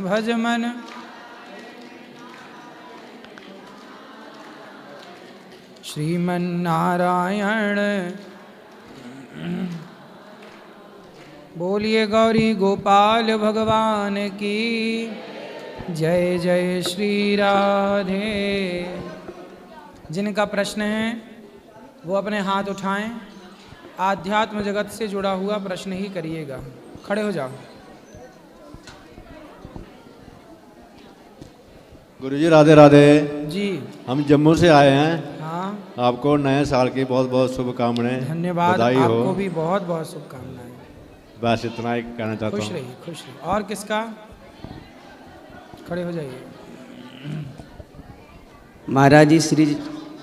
भज मन। श्रीमन्नारायण। बोलिए गौरी गोपाल भगवान की जय। जय श्री राधे। जिनका प्रश्न है वो अपने हाथ उठाएं। आध्यात्म जगत से जुड़ा हुआ प्रश्न ही करिएगा। खड़े हो जाओ। गुरुजी राधे राधे जी। हम जम्मू से आए हैं। हाँ, आपको नए साल की बहुत बहुत शुभकामनाएं। धन्यवाद। बधाई आपको हो। भी बहुत बहुत शुभकामनाएं। बस इतना ही कहना चाहता हूँ। खुश रहिए, खुश रहिए। और किसका? खड़े हो जाइए। महाराज जी श्री जी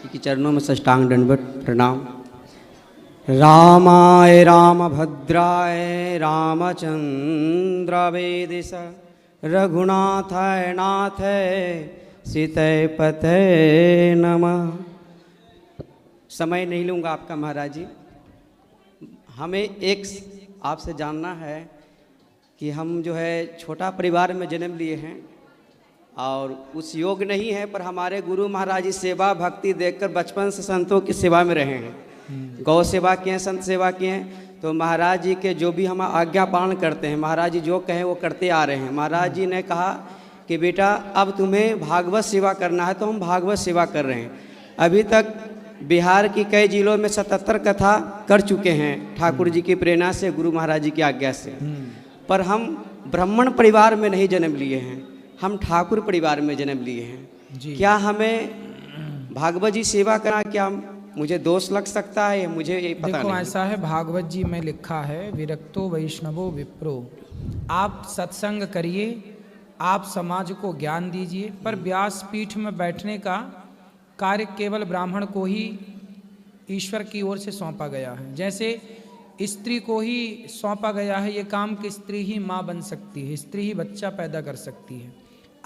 के चरणों में साष्टांग दंडवत प्रणाम। रामाय रामभद्राय रामचंद्र वेदिस रघुनाथाय नाथाय सीतय पते नमः। समय नहीं लूँगा आपका महाराज जी। हमें एक आपसे जानना है कि हम जो है छोटा परिवार में जन्म लिए हैं और उस योग नहीं है, पर हमारे गुरु महाराज जी सेवा भक्ति देखकर बचपन से संतों की सेवा में रहे हैं। गौ सेवा किए हैं, संत सेवा किए हैं। तो महाराज जी के जो भी हम आज्ञा पालन करते हैं, महाराज जी जो कहें वो करते आ रहे हैं। महाराज जी ने कहा कि बेटा अब तुम्हें भागवत सेवा करना है, तो हम भागवत सेवा कर रहे हैं। अभी तक बिहार की कई जिलों में 77 कथा कर चुके हैं ठाकुर जी की प्रेरणा से, गुरु महाराज जी की आज्ञा से। पर हम ब्राह्मण परिवार में नहीं जन्म लिए हैं, हम ठाकुर परिवार में जन्म लिए हैं। क्या हमें भागवत जी सेवा करना क्या मुझे दोष लग सकता है? मुझे ये पता देखो नहीं। ऐसा है, भागवत जी में लिखा है विरक्तो वैष्णवो विप्रो। आप सत्संग करिए, आप समाज को ज्ञान दीजिए, पर व्यास पीठ में बैठने का कार्य केवल ब्राह्मण को ही ईश्वर की ओर से सौंपा गया है। जैसे स्त्री को ही सौंपा गया है ये काम कि स्त्री ही माँ बन सकती है, स्त्री ही बच्चा पैदा कर सकती है।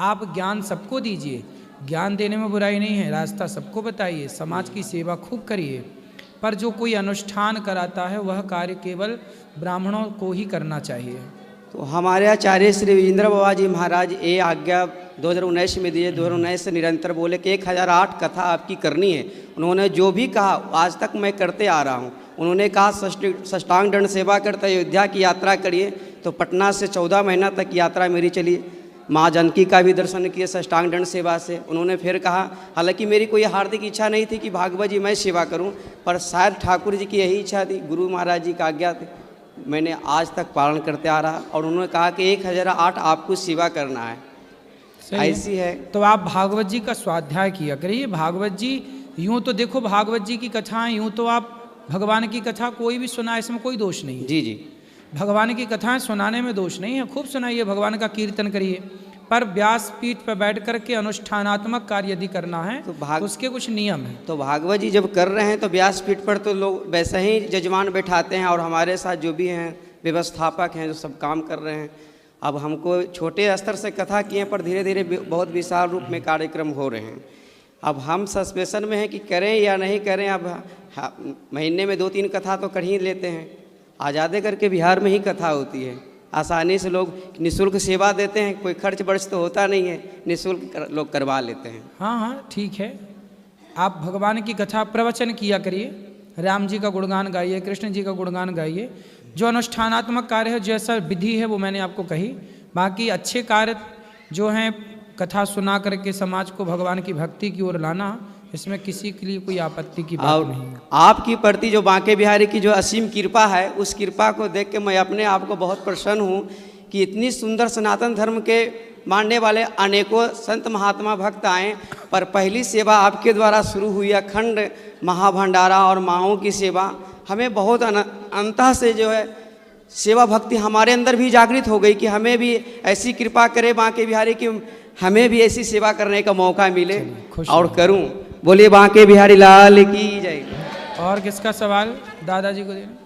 आप ज्ञान सबको दीजिए, ज्ञान देने में बुराई नहीं है, रास्ता सबको बताइए, समाज की सेवा खूब करिए, पर जो कोई अनुष्ठान कराता है वह कार्य केवल ब्राह्मणों को ही करना चाहिए। तो हमारे आचार्य श्री विजेंद्र बाबा जी महाराज ये आज्ञा 2019 में दिए। 2019 से निरंतर बोले कि 1008 कथा आपकी करनी है। उन्होंने जो भी कहा आज तक मैं करते आ रहा हूँ। उन्होंने कहा साष्टांग दंड सेवा करते अयोध्या की यात्रा करिए, तो पटना से 14 महीना तक यात्रा मेरी चली। माँ जानकी का भी दर्शन किए साष्टांग दंड सेवा से। उन्होंने फिर कहा, हालांकि मेरी कोई हार्दिक इच्छा नहीं थी कि भागवत जी मैं सेवा करूं, पर शायद ठाकुर जी की यही इच्छा थी, गुरु महाराज जी का आज्ञा थी, मैंने आज तक पालन करते आ रहा। और उन्होंने कहा कि 1008 आपको सेवा करना है। ऐसी है तो आप भागवत जी का स्वाध्याय किया करिए। भागवत जी यूँ तो देखो, भागवत जी की कथाएं यूँ तो आप भगवान की कथा कोई भी सुना, इसमें कोई दोष नहीं है। जी जी, भगवान की कथाएं सुनाने में दोष नहीं है, खूब सुनाइए, भगवान का कीर्तन करिए। पर व्यास पीठ पर बैठ करके अनुष्ठानात्मक कार्य यदि करना है तो उसके कुछ नियम हैं। तो भागवत जी जब कर रहे हैं तो व्यास पीठ पर तो लोग वैसे ही जजमान बैठाते हैं, और हमारे साथ जो भी हैं व्यवस्थापक हैं जो सब काम कर रहे हैं। अब हमको छोटे स्तर से कथा किए, पर धीरे धीरे बहुत विशाल रूप में कार्यक्रम हो रहे हैं। अब हम सस्पेंशन में हैं कि करें या नहीं करें। अब महीने में 2-3 कथा तो कर ही लेते हैं। आज़ादे करके बिहार में ही कथा होती है, आसानी से लोग निःशुल्क सेवा देते हैं, कोई खर्च बर्च तो होता नहीं है, निःशुल्क लोग करवा लेते हैं। हाँ हाँ ठीक है, आप भगवान की कथा प्रवचन किया करिए, राम जी का गुणगान गाइए, कृष्ण जी का गुणगान गाइए। जो अनुष्ठानात्मक कार्य है, जैसा विधि है वो मैंने आपको कही। बाकी अच्छे कार्य जो हैं, कथा सुना करके समाज को भगवान की भक्ति की ओर लाना, इसमें किसी के लिए कोई आपत्ति की बात नहीं है। आपकी प्रति जो बांके बिहारी की जो असीम कृपा है, उस कृपा को देख के मैं अपने आप को बहुत प्रसन्न हूँ कि इतनी सुंदर सनातन धर्म के मानने वाले अनेकों संत महात्मा भक्त आए, पर पहली सेवा आपके द्वारा शुरू हुई अखंड महाभंडारा और माओं की सेवा। हमें बहुत अंतः से जो है सेवा भक्ति हमारे अंदर भी जागृत हो गई कि हमें भी ऐसी कृपा करे बांके बिहारी कि हमें भी ऐसी सेवा करने का मौका मिले और करूं। बोलिए बांके बिहारी लाल की जय। और किसका सवाल दादाजी को देना?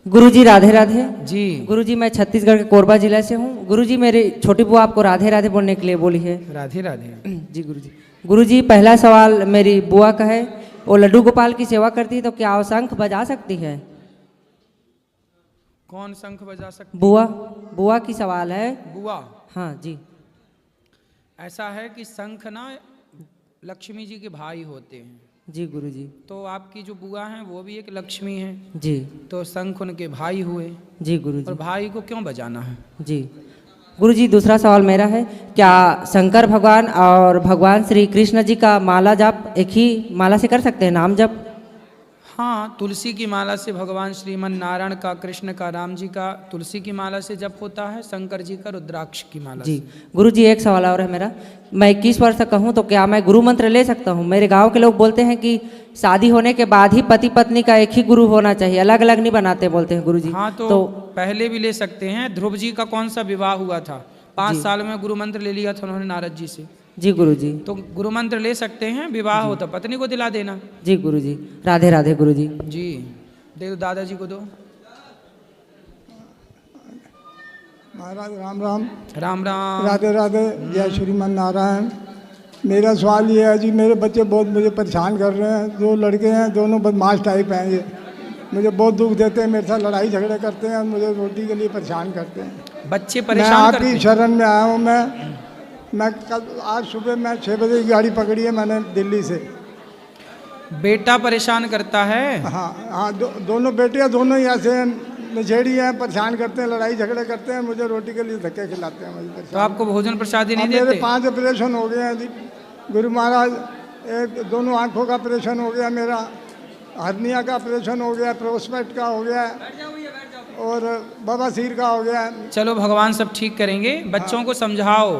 गुरुजी राधे राधे जी। गुरुजी मैं छत्तीसगढ़ के कोरबा जिला से हूँ। गुरुजी मेरी छोटी बुआ आपको राधे राधे बोलने के लिए बोली है। राधे राधे। जी गुरुजी। गुरुजी पहला सवाल मेरी बुआ का है, वो लड्डू गोपाल की सेवा करती है तो क्या वो शंख बजा सकती है? कौन शंख बजा सकते? बुआ, बुआ की सवाल है। बुआ। हाँ जी। ऐसा है कि शंख ना लक्ष्मी जी के भाई होते हैं। जी गुरुजी। तो आपकी जो बुआ हैं वो भी एक लक्ष्मी हैं, जी। तो शंख उनके भाई हुए। जी और गुरुजी। भाई को क्यों बजाना है? जी गुरुजी, दूसरा सवाल मेरा है, क्या शंकर भगवान और भगवान श्री कृष्ण जी का माला जाप एक ही माला से कर सकते हैं, नाम जप? हाँ, तुलसी की माला से भगवान श्रीमन नारायण का, कृष्ण का, राम जी का तुलसी की माला से जप होता है, शंकर जी का रुद्राक्ष की माला जी से। गुरुजी, एक सवाल और है मेरा। मैं 21 वर्ष का हूँ, तो क्या मैं गुरु मंत्र ले सकता हूँ? मेरे गांव के लोग बोलते हैं कि शादी होने के बाद ही पति पत्नी का एक ही गुरु होना चाहिए, अलग अलग नहीं बनाते बोलते हैं गुरुजी। हाँ, तो पहले भी ले सकते हैं। ध्रुव जी का कौन सा विवाह हुआ था? 5 साल में गुरु मंत्र ले लिया था उन्होंने नारद जी से। जी गुरुजी। तो गुरु मंत्र ले सकते हैं, विवाह हो तो पत्नी को दिला देना। जी गुरुजी, राधे राधे गुरुजी। जी, दे दो, दादाजी को दो। महाराज राम राम। राम राम। राधे राधे, जय श्रीमन नारायण। मेरा सवाल ये है जी, मेरे बच्चे बहुत मुझे परेशान कर रहे हैं। 2 लड़के हैं, दोनों बदमाश टाइप हैं। ये मुझे बहुत दुख देते हैं, मेरे साथ लड़ाई झगड़े करते हैं, मुझे रोटी के लिए परेशान करते हैं। बच्चे मैं परेशान करते आपकी हैं। शरण में आया हूँ। मैं कल आज सुबह मैं 6 बजे की गाड़ी पकड़ी है मैंने दिल्ली से। बेटा परेशान करता है। हाँ हाँ, दोनों बेटियाँ दोनों ही ऐसे हैं, नशेड़ी हैं, परेशान करते हैं, लड़ाई झगड़े करते हैं, मुझे रोटी के लिए धक्के खिलाते हैं, मुझे तो परेशान। आपको भोजन प्रसादी नहीं मेरे देते? 5 ऑपरेशन हो गए हैं जी गुरु महाराज। एक दोनों आँखों का ऑपरेशन हो गया, मेरा हर्निया का ऑपरेशन हो गया, प्रोस्पेट का हो गया और बवासीर का हो गया। चलो, भगवान सब ठीक करेंगे। बच्चों को समझाओ,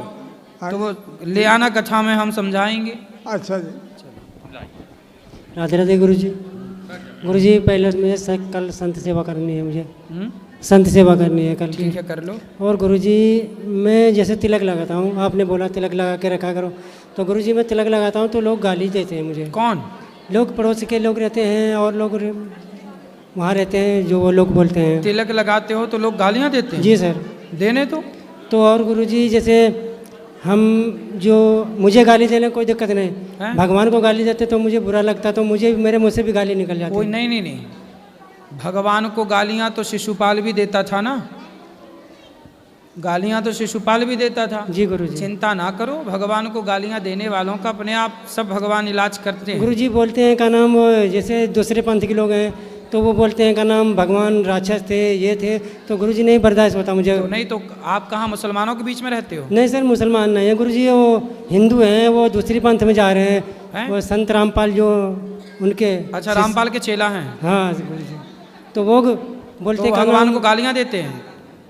तो वो ले आना कथा में, हम समझाएंगे। अच्छा जी। राधे राधे गुरुजी। गुरुजी, पहले मुझे कल संत सेवा करनी है, मुझे संत सेवा करनी है कल। ठीक है, कर लो। और गुरुजी, मैं जैसे तिलक लगाता हूँ, आपने बोला तिलक लगा के रखा करो, तो गुरुजी मैं तिलक लगाता हूँ तो लोग गाली देते हैं मुझे। कौन? लोग पड़ोस के लोग रहते हैं और लोग वहाँ रहते हैं, जो वो लोग बोलते हैं। तिलक लगाते हो तो लोग गालियाँ देते हैं? जी सर। देने तो और गुरुजी, जैसे हम जो मुझे गाली देने कोई दिक्कत नहीं, हैं? भगवान को गाली देते तो मुझे बुरा लगता, तो मुझे मेरे मुँह से भी गाली निकल जाती। कोई नहीं, नहीं, नहीं। भगवान को गालियाँ तो शिशुपाल भी देता था ना, गालियाँ तो शिशुपाल भी देता था। जी गुरुजी। चिंता ना करो, भगवान को गालियाँ देने वालों का अपने आप सब भगवान इलाज करते हैं। गुरुजी बोलते हैं का नाम, जैसे दूसरे पंथ के लोग हैं तो वो बोलते हैं का नाम भगवान राक्षस थे, ये थे, तो गुरुजी नहीं बर्दाश्त होता मुझे। तो नहीं तो आप कहाँ मुसलमानों के बीच में रहते हो? नहीं सर, मुसलमान नहीं है गुरुजी, वो हिंदू हैं, वो दूसरी पंथ में जा रहे हैं। वो संत रामपाल जो उनके। अच्छा, रामपाल के चेला हैं। हाँ गुरुजी, तो वो बोलते तो भगवान को गालियाँ देते हैं?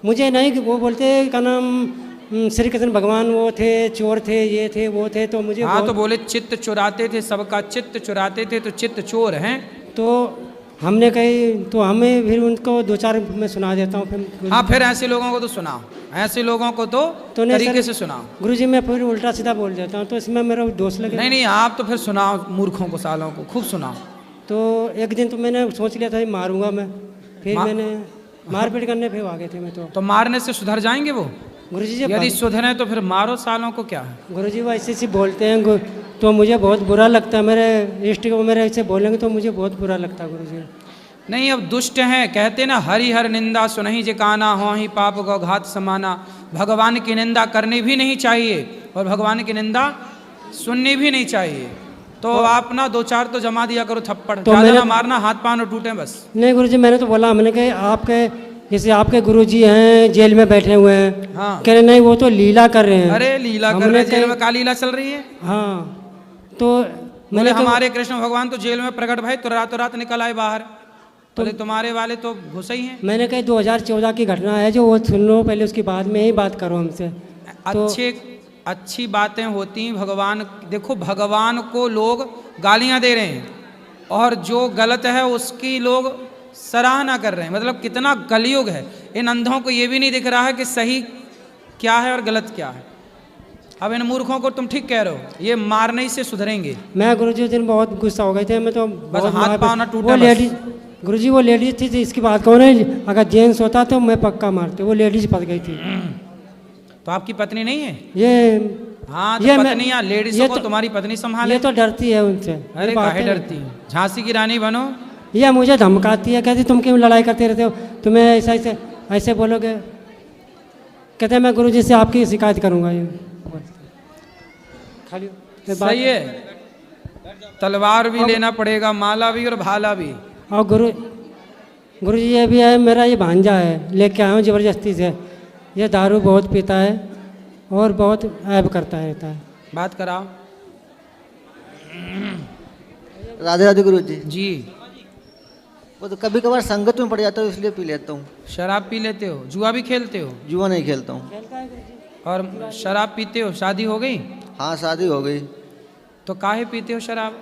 मुझे नहीं, वो बोलते हैं का नाम श्री कृष्ण भगवान वो थे, चोर थे, ये थे, वो थे, तो मुझे। हाँ, तो बोले चित्त चुराते थे, सबका चित्त चुराते थे, तो चित्त चोर हैं। तो हमने कही, तो हमें फिर उनको 2-4 मैं सुना देता हूँ फिर। हाँ, फिर ऐसे लोगों को तो सुनाओ, ऐसे लोगों को तो तरीके से सुनाओ। गुरुजी, मैं फिर उल्टा सीधा बोल देता हूँ, तो इसमें मेरा दोस्त लगे। नहीं, आप तो फिर सुनाओ, मूर्खों को, सालों को खूब सुनाओ। तो एक दिन तो मैंने सोच लिया था मारूंगा मैं, फिर मैंने मारपीट करने फिर आ गए थे मैं। तो मारने से सुधर जाएंगे वो? गुरुजी, यदि सुधरे तो फिर मारो, सालों को क्या है। गुरुजी वो ऐसे बोलते हैं तो मुझे बहुत बुरा लगता है, मेरे इष्ट को मेरे ऐसे बोलेंगे तो मुझे बहुत बुरा लगता है गुरुजी। नहीं, अब दुष्ट हैं, कहते ना हरि हर निंदा सुनहि जे काना, हो ही पाप गौ घात समाना। भगवान की निंदा करनी भी नहीं चाहिए और भगवान की निंदा सुननी भी नहीं चाहिए। तो आप ना 2-4 तो जमा दिया करो थप्पड़, तो ज़्यादा ना मारना, हाथ पाँव न टूटे बस। नहीं गुरुजी, मैंने तो बोला, मैंने कहा आपके जैसे आपके गुरुजी हैं जेल में बैठे हुए हैं। हाँ। कह रहे नहीं, वो तो लीला कर रहे हैं। अरे लीला कर रहे हैं, जेल में का लीला चल रही है? हाँ, तो बोले हमारे कृष्ण भगवान तो जेल में प्रकट भय, तो रातों रात निकल आए बाहर। बोले तुम्हारे वाले तो घुसे ही हैं। मैंने कहा 2014 की घटना है जो, वो सुन लो पहले, उसके बाद में ही बात करो हमसे। अच्छी बातें होती हैं। भगवान देखो, भगवान को लोग गालियां दे रहे हैं और जो गलत है उसकी लोग सराहना कर रहे हैं। मतलब कितना कलयुग है। इन अंधों को ये भी नहीं दिख रहा है कि सही क्या है और गलत क्या है। अब इन मूर्खों को तुम ठीक कह रहे हो, ये मारने से सुधरेंगे। मैं गुरुजी उस दिन बहुत गुस्सा हो गए थे, मैं तो बस हाथ पाँव ना टूटे। वो लेडीज गुरुजी, वो लेडीज थी इसकी बात कौन है, अगर जेंट्स होता तो मैं पक्का मारते, वो लेडीज फंस गई थी। तो आपकी पत्नी नहीं है? ये हाँ, तो ये पत्नियां लेडीजों को तुम्हारी पत्नी संभाले। ये तो डरती है उनसे। अरे काहे डरती? झांसी की रानी बनो। यह मुझे धमकाती है, कहती तुम क्यों लड़ाई करते रहते हो, तुम्हें ऐसा ऐसे ऐसे बोलोगे, कहते हैं मैं गुरुजी से आपकी शिकायत करूँगा। ये खाली सही है, तलवार भी लेना पड़ेगा, माला भी और भाला भी। और गुरुजी ये भी है, मेरा ये भांजा है, लेके आया हूँ ज़बरदस्ती से। ये दारू बहुत पीता है और बहुत ऐब करता रहता है। बात कराओ। राधे राधे गुरु जी। जी, वो तो कभी कभार संगत में पड़ जाता है, इसलिए पी लेता हूँ। शराब पी लेते हो, जुआ भी खेलते हो? जुआ नहीं खेलता हूँ। और शराब पीते हो? शादी हो गई? हाँ शादी हो गई। तो काहे पीते हो शराब?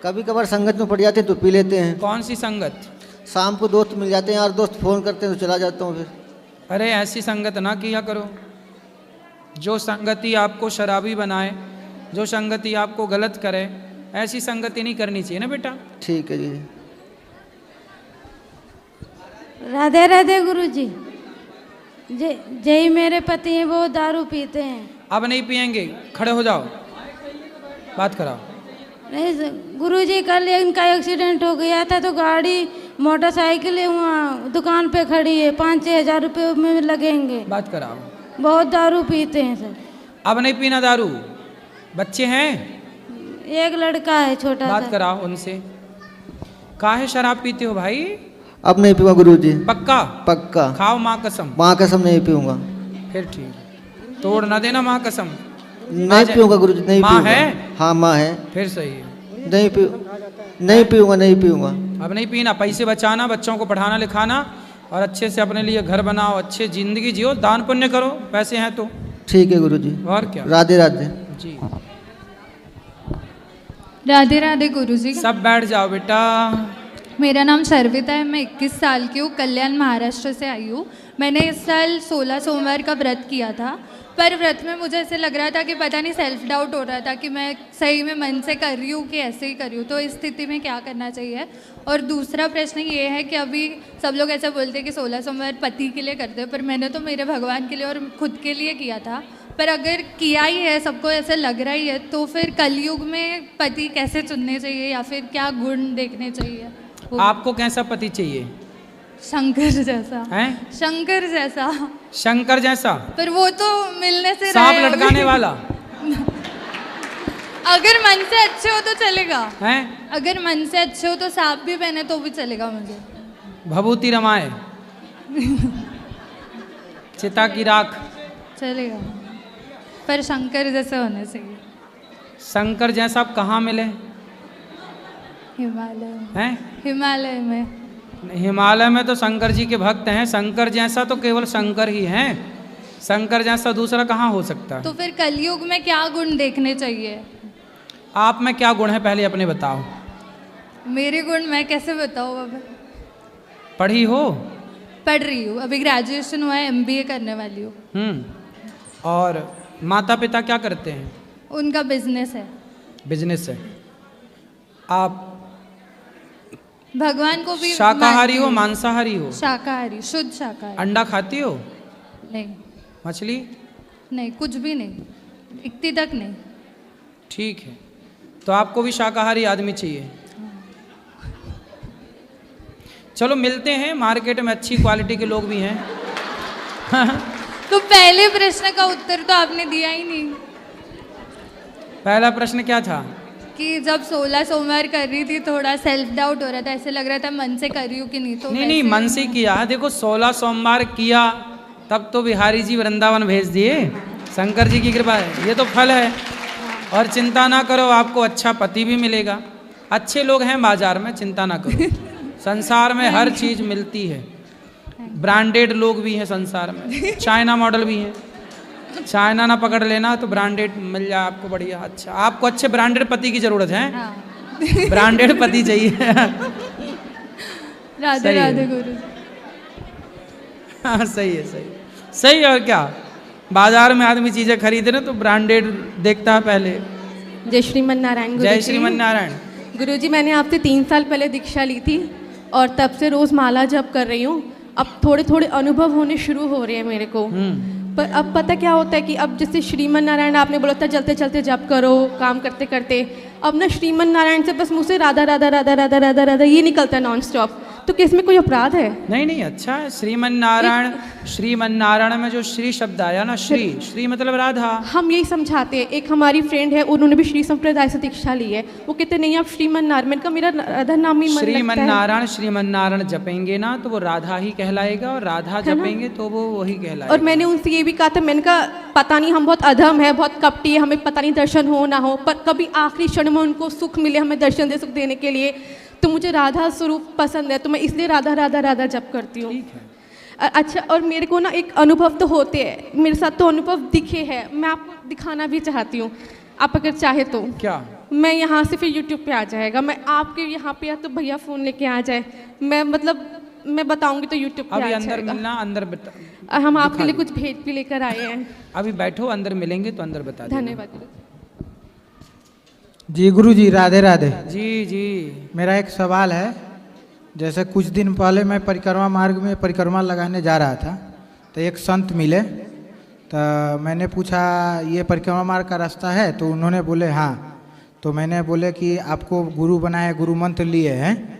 कभी कभार संगत में पड़ जाते हैं तो पी लेते हैं। कौन सी संगत? शाम को दोस्त मिल जाते हैं, यार दोस्त फ़ोन करते हैं तो चला जाता हूँ फिर। अरे ऐसी संगत ना किया करो, जो संगति आपको शराबी बनाए, जो संगति आपको गलत करे, ऐसी संगति नहीं करनी चाहिए ना बेटा। ठीक है जी। राधे राधे गुरु जी। जय मेरे पति हैं, वो दारू पीते हैं। अब नहीं पियेंगे, खड़े हो जाओ, बात कराओ। नहीं गुरु जी, कल इनका एक्सीडेंट हो गया था, तो गाड़ी मोटरसाइकिल वहाँ दुकान पे खड़ी है, 5-6 हज़ार रुपये में लगेंगे। बात कराओ। बहुत दारू पीते हैं सर। अब नहीं पीना दारू। बच्चे हैं? एक लड़का है छोटा सा। बात कराओ उनसे। काहे शराब पीते हो भाई? अब नहीं पीऊँगा गुरु जी। पक्का? पक्का। खाओ माँ कसम। माँ कसम नहीं पीऊँगा। फिर ठीक, तोड़ ना देना माँ कसम। नहीं पीऊँगा गुरु जी, नहीं माँ पीऊँगा। है? हाँ माँ है। फिर सही है। नहीं पीऊँगा, नहीं पीऊँगा। अब नहीं पीना, पैसे बचाना, बच्चों को पढ़ाना लिखाना और अच्छे से अपने लिए घर बनाओ, अच्छे जिंदगी जियो, दान पुण्य करो, पैसे हैं तो। ठीक है गुरु जी। और क्या। राधे राधे जी। राधे राधे गुरु जी। सब बैठ जाओ बेटा। मेरा नाम शर्विता है, मैं 21 साल की हूँ, कल्याण महाराष्ट्र से आई हूँ। मैंने इस साल 16 सोमवार का व्रत किया था, पर व्रत में मुझे ऐसे लग रहा था कि पता नहीं सेल्फ डाउट हो रहा था कि मैं सही में मन से कर रही हूँ कि ऐसे ही कर रही हूँ, तो इस स्थिति में क्या करना चाहिए। और दूसरा प्रश्न ये है कि अभी सब लोग ऐसा बोलते हैं कि 16 सोमवार पति के लिए करते हैं, पर मैंने तो मेरे भगवान के लिए और खुद के लिए किया था। पर अगर किया ही है, सबको ऐसा लग रहा ही है, तो फिर कलयुग में पति कैसे चुनने चाहिए या फिर क्या गुण देखने चाहिए? आपको कैसा पति चाहिए? शंकर जैसा। हैं? शंकर जैसा। शंकर जैसा? पर वो तो मिलने से सांप रहे लटकाने वाला? अगर मन से अच्छे हो तो चलेगा। हैं? अगर मन से अच्छे हो तो सांप भी पहने तो भी चलेगा मुझे। भभूति रमाए, चिता की राख, चलेगा, पर शंकर जैसे होने चाहिए। शंकर जैसा आप कहाँ मिले? हिमालय में। हैं? हिमालय में। हिमालय में तो शंकर जी के भक्त हैं, शंकर जैसा तो केवल शंकर ही हैं, शंकर जैसा दूसरा कहाँ हो सकता है? तो फिर कलयुग में क्या गुण देखने चाहिए? आप में क्या गुण है पहले अपने बताओ। मेरे गुण मैं कैसे बताऊँ अब? पढ़ी हो? पढ़ रही हूँ, अभी ग्रेजुएशन हुआ है, MBA करने वाली हूँ। और माता पिता क्या करते हैं? उनका बिजनेस है। बिजनेस है। आप भगवान को भी शाकाहारी हो मांसाहारी हो? शाकाहारी, शुद्ध शाकाहारी। अंडा खाती हो? नहीं। मछली? नहीं, कुछ भी नहीं, इतनी तक नहीं। ठीक है, तो आपको भी शाकाहारी आदमी चाहिए। चलो मिलते हैं, मार्केट में अच्छी क्वालिटी के लोग भी हैं। तो पहले प्रश्न का उत्तर तो आपने दिया ही नहीं। पहला प्रश्न क्या था? कि जब 16 सोमवार कर रही थी, थोड़ा सेल्फ डाउट हो रहा था, ऐसे लग रहा था मन से कर रही हूँ कि नहीं। तो नहीं, मन से किया। देखो 16 सोमवार किया तब तो बिहारी जी वृंदावन भेज दिए, शंकर जी की कृपा है, ये तो फल है। और चिंता ना करो, आपको अच्छा पति भी मिलेगा, अच्छे लोग हैं बाजार में, चिंता ना करो। संसार में हर चीज़ मिलती है, ब्रांडेड लोग भी हैं संसार में, चाइना मॉडल भी हैं। चाइना ना पकड़ लेना तो ब्रांडेड मिल जाए आपको, बढ़िया। अच्छा, आपको अच्छे ब्रांडेड पति की जरूरत है? हाँ। ब्रांडेड पति चाहिए। राधे राधे गुरु। हाँ सही है, सही। और क्या, बाजार में आदमी चीजें खरीदे ना तो ब्रांडेड देखता है पहले। जय श्रीमन नारायण। जय श्रीमन नारायण। गुरुजी, मैंने आपसे 3 साल पहले दीक्षा ली थी और तब से रोज माला जप कर रही हूँ। अब थोड़े थोड़े अनुभव होने शुरू हो रहे हैं मेरे को। पर अब पता क्या होता है कि अब जैसे श्रीमन नारायण आपने बोला था चलते चलते जप करो, काम करते करते, अब ना श्रीमन नारायण से बस मुँह से राधा राधा राधा राधा राधा राधा ये निकलता है नॉन स्टॉप। तो क्या इसमें कोई अपराध है? नहीं नहीं, अच्छा है। श्रीमन नारायण में जो श्री शब्द आया ना, श्री मतलब राधा। हम यही समझाते हैं। एक हमारी फ्रेंड है, उन्होंने भी श्री संप्रदाय से दीक्षा ली है, वो कहते नहीं आप श्रीमन नारायण का मेरा राधा नाम ही मन लगता है। श्रीमन नारायण जपेंगे ना तो वो राधा ही कहलाएगा, और राधा जपेंगे तो वो वही कहलाएगा। और मैंने उनसे ये भी कहा था, मैंने कहा पता नहीं हम बहुत अधम है, बहुत कपटी है, हमें पता नहीं दर्शन हो ना हो, पर कभी आखिरी क्षण में उनको सुख मिले हमें दर्शन दे सुख देने के लिए, तो मुझे राधा स्वरूप पसंद है, तो मैं इसलिए राधा राधा राधा जप करती हूँ। अच्छा, और मेरे को ना एक अनुभव तो होते हैं, मेरे साथ तो अनुभव दिखे हैं, मैं आपको दिखाना भी चाहती हूँ, आप अगर चाहे तो। क्या? मैं यहाँ से फिर यूट्यूब पे आ जाएगा, मैं आपके यहाँ पे या तो भैया फ़ोन लेके आ जाए, मैं मतलब मैं बताऊँगी तो यूट्यूब पे अभी आ अंदर जाएगा। मिलना, अंदर हम आपके लिए कुछ भेज भी लेकर आए हैं। अभी बैठो, अंदर मिलेंगे तो अंदर बता देना। धन्यवाद जी। गुरु जी राधे राधे। जी जी। मेरा एक सवाल है, जैसे कुछ दिन पहले मैं परिक्रमा मार्ग में परिक्रमा लगाने जा रहा था, तो एक संत मिले, तो मैंने पूछा ये परिक्रमा मार्ग का रास्ता है? तो उन्होंने बोले हाँ। तो मैंने बोले कि आपको गुरु बनाए, गुरु मंत्र लिए हैं?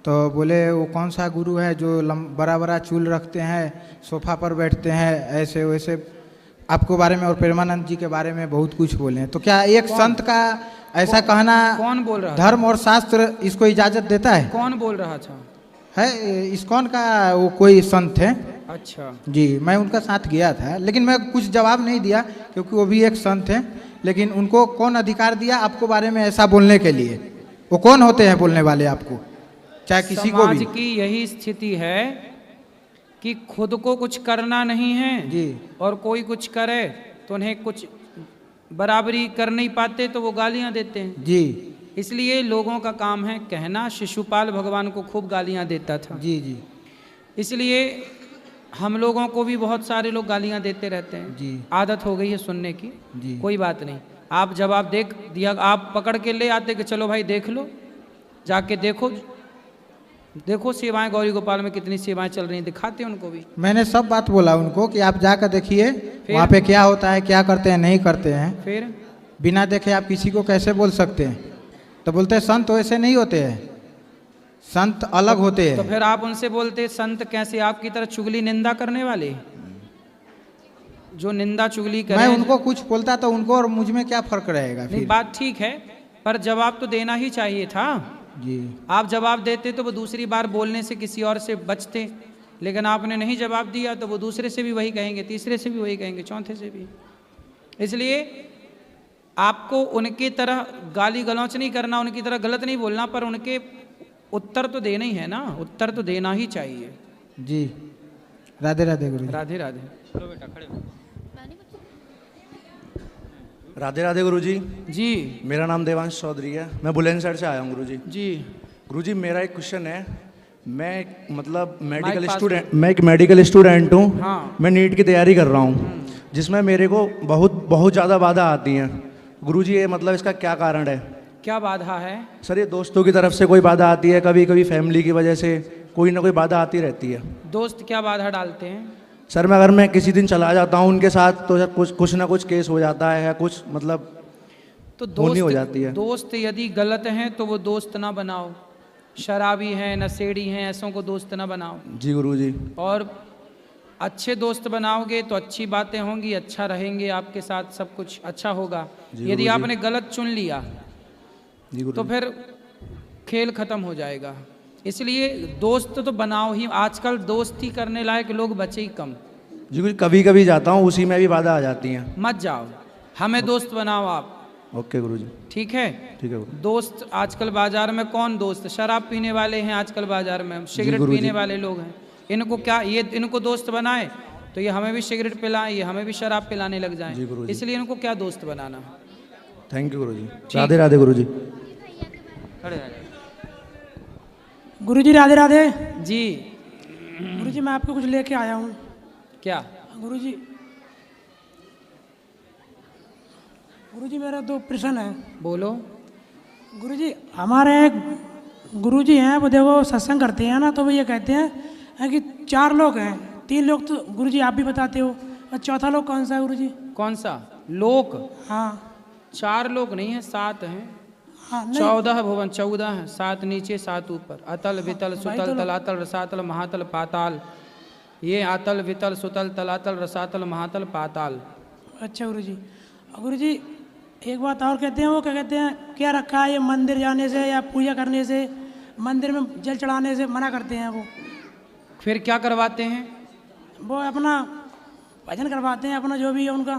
तो बोले वो कौन सा गुरु है जो बड़ा बड़ा चूल रखते हैं, सोफा पर बैठते हैं, ऐसे वैसे आपको बारे में और प्रेमानंद जी के बारे में बहुत कुछ बोले हैं। तो क्या एक संत का ऐसा कहना कौन बोल रहा? धर्म और शास्त्र इसको इजाजत देता है? कौन बोल रहा था? है इस्कॉन का वो कोई संत है। अच्छा जी, मैं उनका साथ गया था, लेकिन मैं कुछ जवाब नहीं दिया क्योंकि वो भी एक संत है। लेकिन उनको कौन अधिकार दिया आपको बारे में ऐसा बोलने के लिए? वो कौन होते हैं बोलने वाले आपको, चाहे किसी को भी? समाज की यही स्थिति है कि खुद को कुछ करना नहीं है जी, और कोई कुछ करे तो उन्हें कुछ बराबरी कर नहीं पाते तो वो गालियां देते हैं जी। इसलिए लोगों का काम है कहना। शिशुपाल भगवान को खूब गालियां देता था। जी जी। इसलिए हम लोगों को भी बहुत सारे लोग गालियां देते रहते हैं जी। आदत हो गई है सुनने की जी। कोई बात नहीं। आप जवाब देख दिया, आप पकड़ के ले आते कि चलो भाई देख लो, जाके देखो देखो सेवाएं गौरी गोपाल में कितनी सेवाएं चल रही हैं, दिखाते हैं उनको भी। मैंने सब बात बोला उनको कि आप जाकर देखिए वहाँ पे क्या होता है, क्या करते हैं, नहीं करते हैं। फिर बिना देखे आप किसी को कैसे बोल सकते हैं? तो बोलते हैं संत वैसे नहीं होते हैं, संत अलग होते हैं। तो फिर आप उनसे बोलते संत कैसे? आपकी तरह चुगली निंदा करने वाले जो निंदा चुगली करें। मैं उनको कुछ बोलता तो उनको और मुझ में क्या फर्क रहेगा? नहीं, बात ठीक है, पर जवाब तो देना ही चाहिए था जी। आप जवाब देते तो वो दूसरी बार बोलने से किसी और से बचते, लेकिन आपने नहीं जवाब दिया तो वो दूसरे से भी वही कहेंगे, तीसरे से भी वही कहेंगे, चौथे से भी। इसलिए आपको उनकी तरह गाली गलौच नहीं करना, उनकी तरह गलत नहीं बोलना, पर उनके उत्तर तो देना ही है ना, उत्तर तो देना ही चाहिए। जी। राधे राधे गुरु। राधे राधे। चलो बेटा खड़े हो। राधे राधे गुरुजी। जी। मेरा नाम देवांश चौधरी है, मैं बुलंदशहर से आया हूँ गुरुजी। जी। गुरुजी मेरा एक क्वेश्चन है, मैं मतलब मैं एक मेडिकल स्टूडेंट हूँ। हाँ। मैं नीट की तैयारी कर रहा हूँ, जिसमें मेरे को बहुत ज़्यादा बाधा आती हैं। गुरुजी ये मतलब इसका क्या कारण है? क्या बाधा है? सर ये दोस्तों की तरफ से कोई बाधा आती है, कभी कभी फैमिली की वजह से कोई ना कोई बाधा आती रहती है। दोस्त क्या बाधा डालते हैं? सर मैं अगर मैं किसी दिन चला जाता हूँ उनके साथ तो कुछ ना कुछ केस हो जाता है, कुछ मतलब तो होनी हो जाती है। दोस्त यदि गलत हैं तो वो दोस्त ना बनाओ, शराबी हैं, नशेड़ी हैं, ऐसों को दोस्त ना बनाओ। जी गुरुजी। और अच्छे दोस्त बनाओगे तो अच्छी बातें होंगी, अच्छा रहेंगे आपके साथ, सब कुछ अच्छा होगा। यदि आपने गलत चुन लिया तो फिर खेल खत्म हो जाएगा। इसलिए दोस्त तो बनाओ ही। आजकल दोस्ती करने लायक लोग बचे ही कम। जी गुरुजी कभी कभी जाता हूँ, उसी में भी बाधा आ जाती हैं। मत जाओ, हमें दोस्त बनाओ आप। ओके गुरुजी। ठीक है। ठीक है गुरुजी। दोस्त आजकल बाजार में कौन दोस्त? शराब पीने वाले हैं आजकल बाजार में, सिगरेट पीने वाले लोग हैं। इनको क्या ये इनको दोस्त बनाए तो ये हमें भी सिगरेट पिलाएं, ये हमें भी शराब पिलाने लग जाएं। इसलिए इनको क्या दोस्त बनाना। थैंक यू गुरुजी। राधे राधे गुरुजी। गुरुजी राधे राधे। जी। गुरुजी मैं आपको कुछ लेके आया हूँ। क्या? गुरुजी मेरा 2 प्रश्न है। बोलो। गुरुजी हमारे एक गुरुजी हैं, वो देखो सत्संग करते हैं ना, तो वो ये कहते हैं कि 4 लोग हैं, 3 लोग तो गुरुजी आप भी बताते हो, और चौथा लोग कौन सा है गुरुजी? कौन सा लोक? हाँ 4 लोग नहीं है, 7 हैं। हाँ नहीं 14 भुवन, 14 7 नीचे 7 ऊपर, अतल वितल सुतल तलातल रसातल महातल पाताल। ये अतल वितल सुतल तलातल रसातल महातल पाताल। अच्छा गुरु जी एक बात और कहते हैं, वो क्या कहते हैं, क्या रखा है ये मंदिर जाने से या पूजा करने से, मंदिर में जल चढ़ाने से मना करते हैं वो। फिर क्या करवाते हैं? वो अपना भजन करवाते हैं, अपना जो भी है उनका।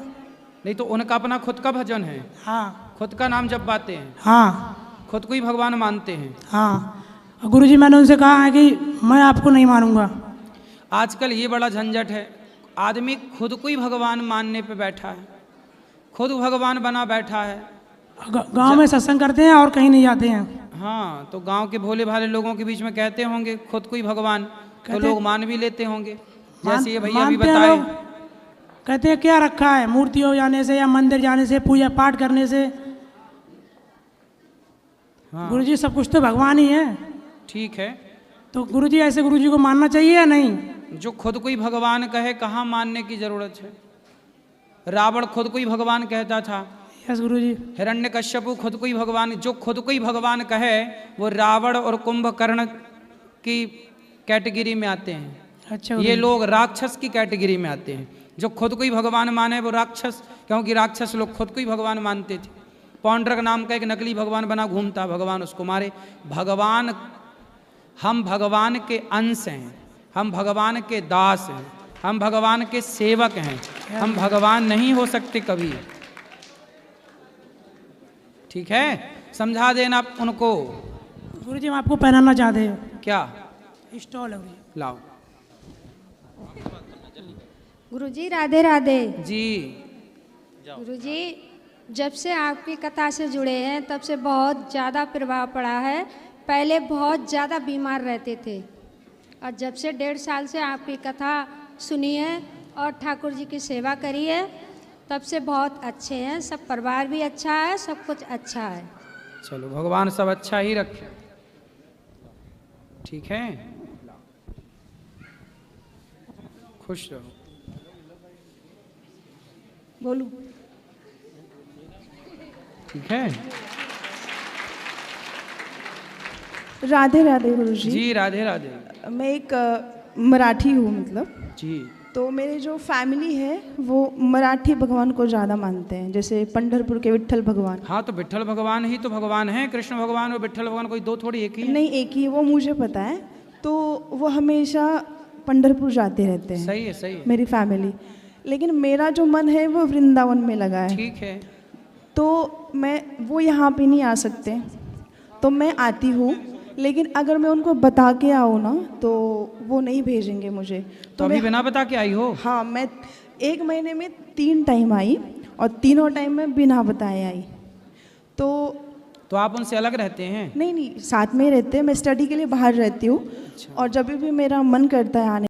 नहीं तो उनका अपना खुद का भजन है, हाँ खुद का नाम जपवाते हैं, हाँ खुद को ही भगवान मानते हैं। हाँ गुरु जी मैंने उनसे कहा है कि मैं आपको नहीं मानूंगा। आजकल ये बड़ा झंझट है, आदमी खुद को ही भगवान मानने पे बैठा है, खुद भगवान बना बैठा है। गांव में सत्संग करते हैं और कहीं नहीं जाते हैं। हाँ तो गांव के भोले भाले लोगों के बीच में कहते होंगे खुद को ही भगवान, तो लोग मान भी लेते होंगे, जैसे ये भैया भी बताए। कहते हैं क्या रखा है, मूर्ति हो जाने से या मंदिर जाने से, पूजा पाठ करने से। हाँ। गुरु जी सब कुछ तो भगवान ही है। ठीक है, तो गुरु जी ऐसे गुरु जी को मानना चाहिए या नहीं? जो खुद को ही भगवान कहे कहाँ मानने की जरूरत है। रावण खुद को ही भगवान कहता था। यस गुरु जी। हिरण्यकश्यपु खुद को ही भगवान, जो खुद को ही भगवान कहे वो रावण और कुंभकर्ण की कैटेगरी में आते हैं। अच्छा ये लोग राक्षस की कैटेगरी में आते हैं। जो खुद को ही भगवान माने वो राक्षस, क्योंकि राक्षस लोग खुद को ही भगवान मानते थे। पौंड्रक नाम का एक नकली भगवान बना घूमता, भगवान उसको मारे। भगवान, हम भगवान के अंश हैं, हम भगवान के दास हैं, हम भगवान के सेवक हैं, हम भगवान नहीं हो सकते कभी। ठीक है, समझा देना उनको। गुरु जी हम आपको पहनाना चाहते हैं। क्या स्टॉल है गुरु जी। लाओ। गुरुजी राधे राधे। जी गुरुजी जब से आपकी कथा से जुड़े हैं तब से बहुत ज़्यादा प्रभाव पड़ा है। पहले बहुत ज़्यादा बीमार रहते थे और जब से 1.5 साल से आपकी कथा सुनी है और ठाकुर जी की सेवा करी है तब से बहुत अच्छे हैं। सब परिवार भी अच्छा है, सब कुछ अच्छा है। चलो भगवान सब अच्छा ही रखे। ठीक है, खुश रहो। बोलू ठीक है। राधे राधे गुरुजी। जी राधे राधे। मैं एक मराठी हूँ मतलब जी। तो मेरे जो फैमिली है वो मराठी भगवान को ज़्यादा मानते हैं, जैसे पंढरपुर के विट्ठल भगवान। हाँ तो विट्ठल भगवान ही तो भगवान है, कृष्ण भगवान और विट्ठल भगवान कोई दो थोड़ी एक ही है। नहीं एक ही, वो मुझे पता है। तो वो हमेशा पंढरपुर जाते रहते हैं। सही है, सही है। मेरी फैमिली, लेकिन मेरा जो मन है वो वृंदावन में लगा है। ठीक है। तो मैं, वो यहाँ पे नहीं आ सकते तो मैं आती हूँ, लेकिन अगर मैं उनको बता के आऊँ ना तो वो नहीं भेजेंगे मुझे। तो अभी बिना बता के आई हो? हाँ, मैं 1 महीने में 3 टाइम आई और तीनों टाइम में बिना बताए आई। तो आप उनसे अलग रहते हैं? नहीं, साथ में रहते हैं। मैं स्टडी के लिए बाहर रहती हूँ और जब भी मेरा मन करता है आने